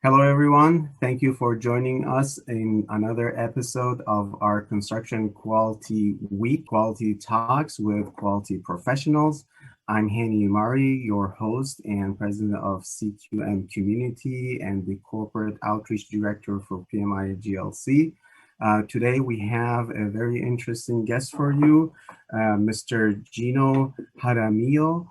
Hello, everyone. Thank you for joining us in another episode of our Construction Quality Week, Quality Talks with Quality Professionals. I'm Hani Mari, your host and president of CQM Community and the Corporate Outreach Director for PMI GLC. Today, we have a very interesting guest for you, Mr. Eugenio Jaramillo.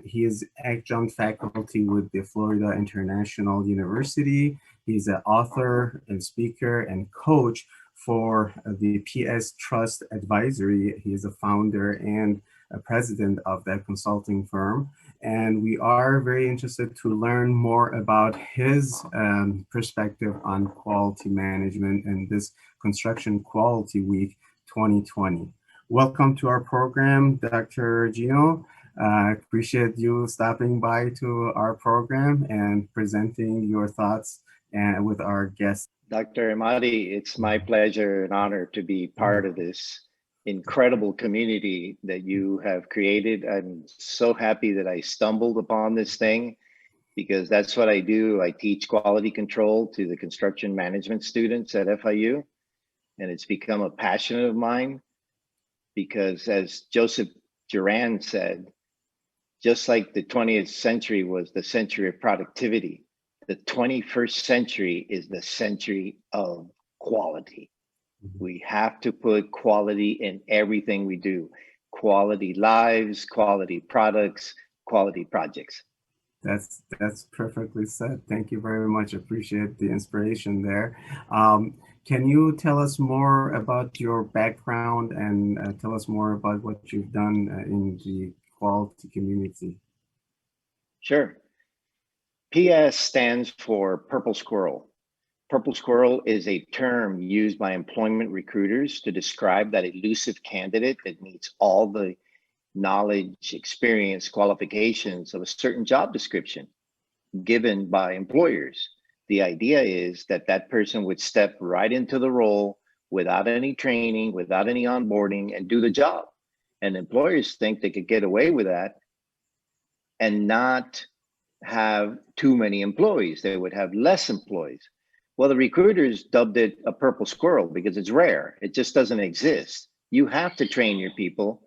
He is adjunct faculty with the Florida International University. He's an author and speaker and coach for the PS Trust Advisory. He is a founder and a president of that consulting firm. And we are very interested to learn more about his perspective on quality management in this Construction Quality Week 2020. Welcome to our program, Dr. Gino. I appreciate you stopping by to our program and presenting your thoughts with our guests. Dr. Amadi, it's my pleasure and honor to be part of this incredible community that you have created. I'm so happy that I stumbled upon this thing because that's what I do. I teach quality control to the construction management students at FIU, and it's become a passion of mine because, as Joseph Duran said, just like the 20th century was the century of productivity, the 21st century is the century of quality. We have to put quality in everything we do. Quality lives, quality products, quality projects. That's perfectly said. Thank you very much. Appreciate the inspiration there. Can you tell us more about your background and tell us more about what you've done in the quality community? Sure. PS stands for Purple Squirrel. Purple Squirrel is a term used by employment recruiters to describe that elusive candidate that meets all the knowledge, experience, qualifications of a certain job description given by employers. The idea is that that person would step right into the role without any training, without any onboarding, and do the job. And employers think they could get away with that and not have too many employees. They would have less employees. Well, the recruiters dubbed it a purple squirrel because it's rare. It just doesn't exist. You have to train your people.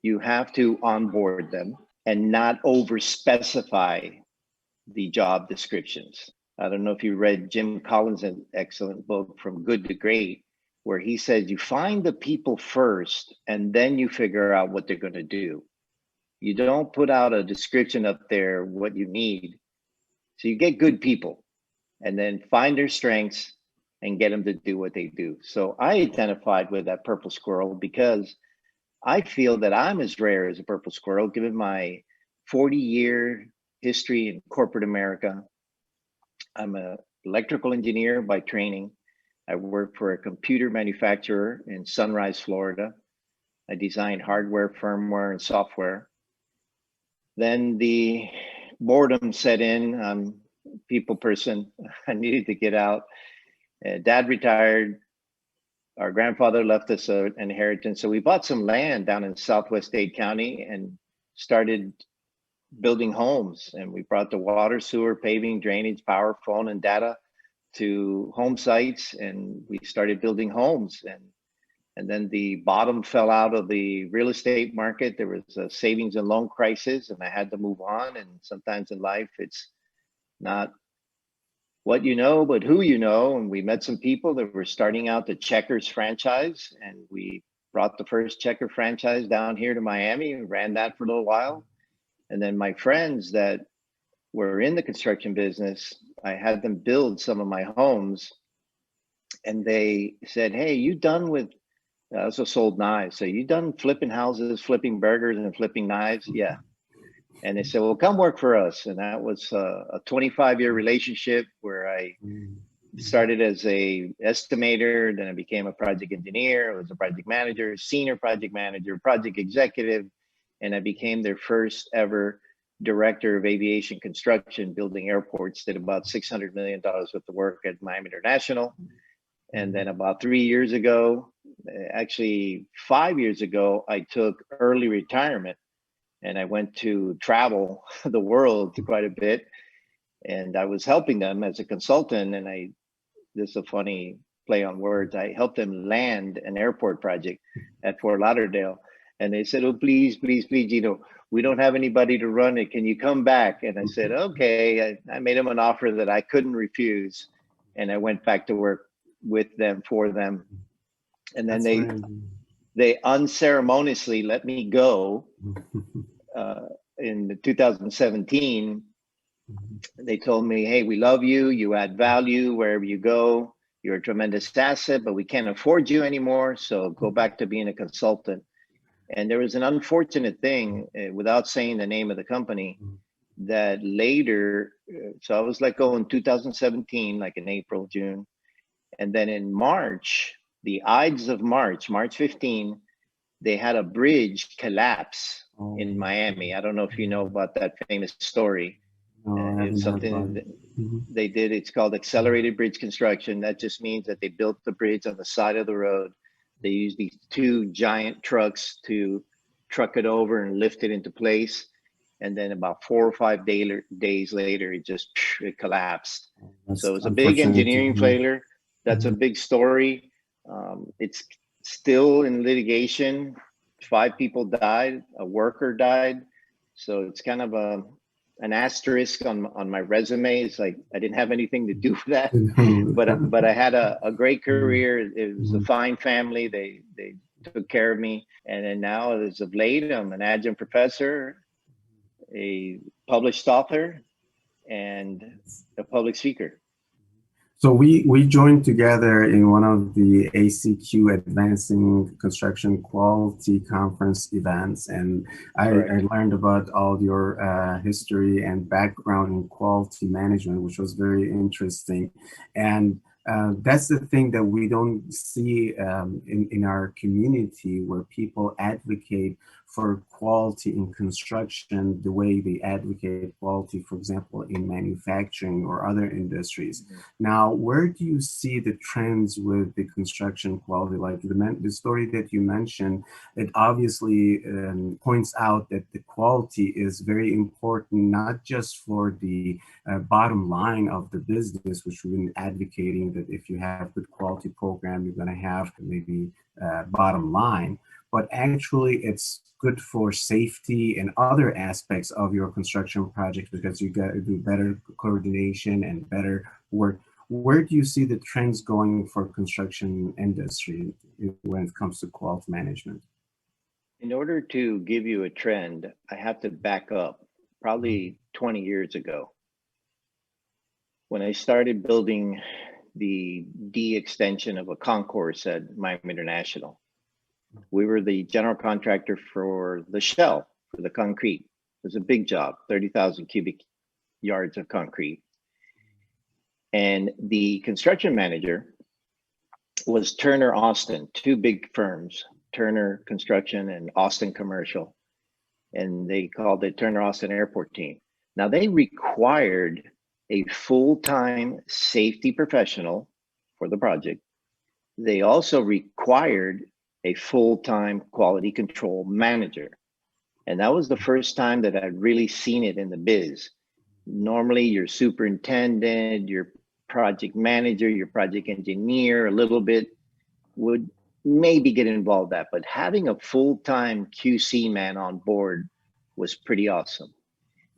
You have to onboard them and not over specify the job descriptions. I don't know if you read Jim Collins' excellent book, From Good to Great, where he says you find the people first and then you figure out what they're going to do. You don't put out a description up there what you need. So you get good people and then find their strengths and get them to do what they do. So I identified with that purple squirrel because I feel that I'm as rare as a purple squirrel, given my 40-year history in corporate America. I'm an electrical engineer by training. I work for a computer manufacturer in Sunrise, Florida. I design hardware, firmware, and software. Then the boredom set in. I'm a people person. I needed to get out. Dad retired. Our grandfather left us an inheritance. So we bought some land down in Southwest Dade County and started building homes. And we brought the water, sewer, paving, drainage, power, phone, and data to home sites. And we started building homes. And then the bottom fell out of the real estate market. There was a savings and loan crisis, and I had to move on. And sometimes in life, it's not what you know, but who you know. And we met some people that were starting out the Checkers franchise, and we brought the first Checker franchise down here to Miami and ran that for a little while. And then my friends that were in the construction business, I had them build some of my homes, and they said, "Hey, you done with?" I also sold knives. So you done flipping houses, flipping burgers, and flipping knives? Yeah. And they said, well, come work for us. And that was a 25-year relationship where I started as a estimator, then I became a project engineer, I was a project manager, senior project manager, project executive, and I became their first ever director of aviation construction, building airports, did about $600 million worth of work at Miami International. And then about 3 years ago, actually 5 years ago, I took early retirement and I went to travel the world quite a bit. And I was helping them as a consultant, and this is a funny play on words. I helped them land an airport project at Fort Lauderdale. And they said, oh, please, please, please, we don't have anybody to run it. Can you come back? And I said, okay. I made them an offer that I couldn't refuse. And I went back to work with them, for them. And then they unceremoniously let me go in 2017. They told me, hey, we love you. You add value wherever you go. You're a tremendous asset, but we can't afford you anymore. So go back to being a consultant. And there was an unfortunate thing, without saying the name of the company, that later, so I was let go in 2017, like in April, June. And then in March, the Ides of March 15, they had a bridge collapse in Miami. I don't know if you know about that famous story. It's something that they did. It's called accelerated bridge construction. That just means that they built the bridge on the side of the road. They used these two giant trucks to truck it over and lift it into place. And then about 4 or 5 days later, it collapsed. So it was a big engineering failure. That's a big story. It's still in litigation. 5 people died. A worker died. So it's kind of an asterisk on my resume. It's like I didn't have anything to do with that, but I had a great career. It was a fine family. They took care of me, and then now, as of late, I'm an adjunct professor, a published author, and a public speaker. So we joined together in one of the ACQ Advancing Construction Quality Conference events, and I learned about all your history and background in quality management, which was very interesting. And that's the thing that we don't see in our community, where people advocate for quality in construction the way they advocate quality, for example, in manufacturing or other industries. Now, where do you see the trends with the construction quality? Like the story that you mentioned, it obviously points out that the quality is very important, not just for the bottom line of the business, which we've been advocating that if you have good quality program, you're going to have maybe bottom line, but actually it's good for safety and other aspects of your construction project, because you got to do better coordination and better work. Where do you see the trends going for construction industry when it comes to quality management? In order to give you a trend, I have to back up probably 20 years ago. When I started building the D extension of a concourse at Miami International, we were the general contractor for the shell, for the concrete. It was a big job, 30,000 cubic yards of concrete. And the construction manager was Turner Austin, 2 big firms, Turner Construction and Austin Commercial. And they called it Turner Austin Airport Team. Now, they required a full-time safety professional for the project. They also required a full-time quality control manager. And that was the first time that I'd really seen it in the biz. Normally, your superintendent, your project manager, your project engineer, a little bit would maybe get involved in that, but having a full-time QC man on board was pretty awesome.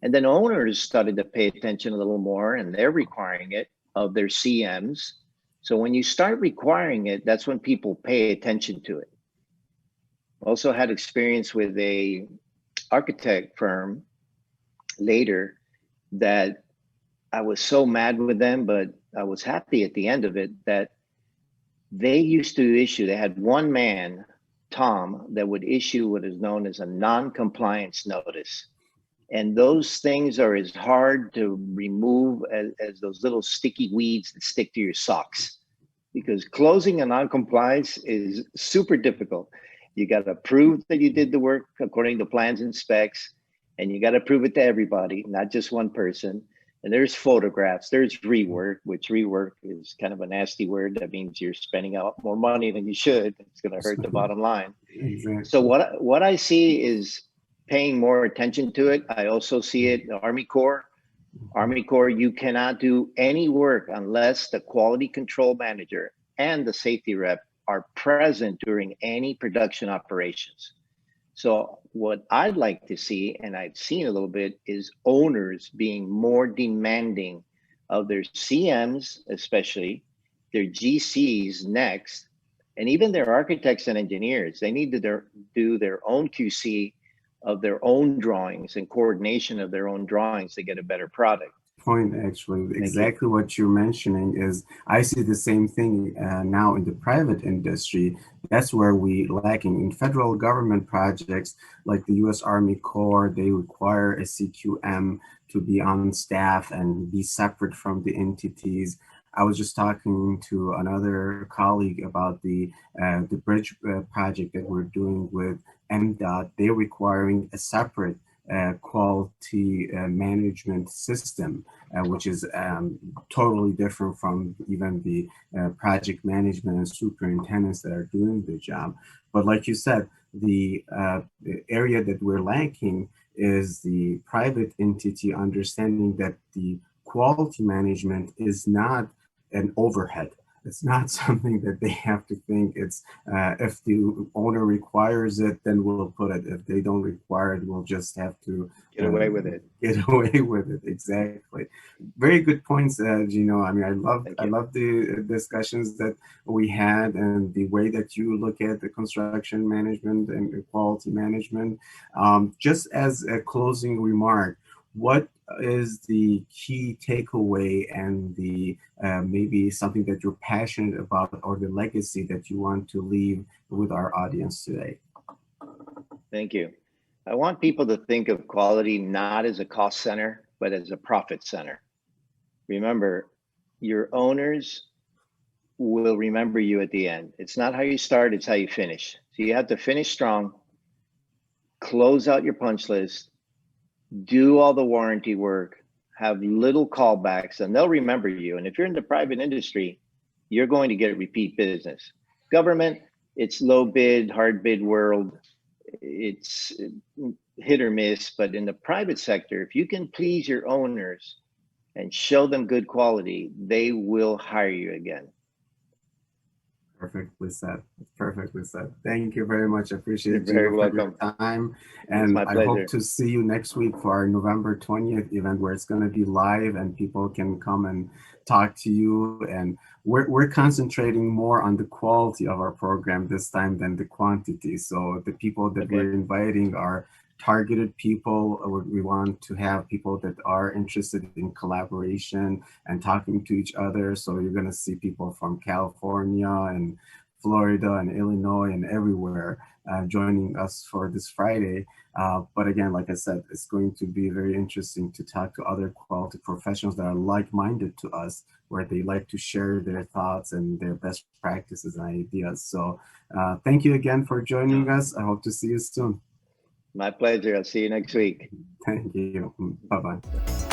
And then owners started to pay attention a little more, and they're requiring it of their CMs. So when you start requiring it, that's when people pay attention to it. Also had experience with a architect firm later that I was so mad with them, but I was happy at the end of it that they used to issue, they had one man, Tom, that would issue what is known as a non-compliance notice. And those things are as hard to remove as those little sticky weeds that stick to your socks, because closing a non-compliance is super difficult. You got to prove that you did the work according to plans and specs, and you got to prove it to everybody, not just one person. And there's photographs, there's rework, which rework is kind of a nasty word. That means you're spending out more money than you should. It's going to hurt the bottom line. Exactly. So what I see is paying more attention to it. I also see it in the Army Corps. Army Corps, you cannot do any work unless the quality control manager and the safety rep are present during any production operations. So what I'd like to see, and I've seen a little bit, is owners being more demanding of their CMs, especially their GCs next, and even their architects and engineers. They need to do their own QC of their own drawings and coordination of their own drawings to get a better product. Point, actually, exactly what you're mentioning is I see the same thing now in the private industry. That's where we lacking in federal government projects like the U.S. Army Corps. They require a CQM to be on staff and be separate from the entities. I was just talking to another colleague about the bridge project that we're doing with MDOT. They're requiring a separate quality management system, which is totally different from even the project management and superintendents that are doing the job. But like you said, the area that we're lacking is the private entity understanding that the quality management is not an overhead. It's not something that they have to think. It's if the owner requires it, then we'll put it. If they don't require it, we'll just have to get away with it. Get away with it. Exactly. Very good points, Gino. I mean, I love the discussions that we had and the way that you look at the construction management and quality management. Just as a closing remark, what is the key takeaway and the maybe something that you're passionate about or the legacy that you want to leave with our audience today? Thank you. I want people to think of quality not as a cost center, but as a profit center. Remember, your owners will remember you at the end. It's not how you start, it's how you finish. So you have to finish strong, close out your punch list, do all the warranty work, have little callbacks, and they'll remember you. And if you're in the private industry, you're going to get repeat business. Government, it's low bid, hard bid world. It's hit or miss. But in the private sector, if you can please your owners and show them good quality, they will hire you again. Perfectly said. Perfectly said. Thank you very much. I appreciate you for your time. And I hope to see you next week for our November 20th event where it's going to be live and people can come and talk to you. And we're concentrating more on the quality of our program this time than the quantity. So the people that we're inviting are targeted people. We want to have people that are interested in collaboration and talking to each other. So you're going to see people from California and Florida and Illinois and everywhere joining us for this Friday. But again, like I said, it's going to be very interesting to talk to other quality professionals that are like-minded to us, where they like to share their thoughts and their best practices and ideas. So thank you again for joining us. I hope to see you soon. My pleasure. I'll see you next week. Thank you. Bye-bye.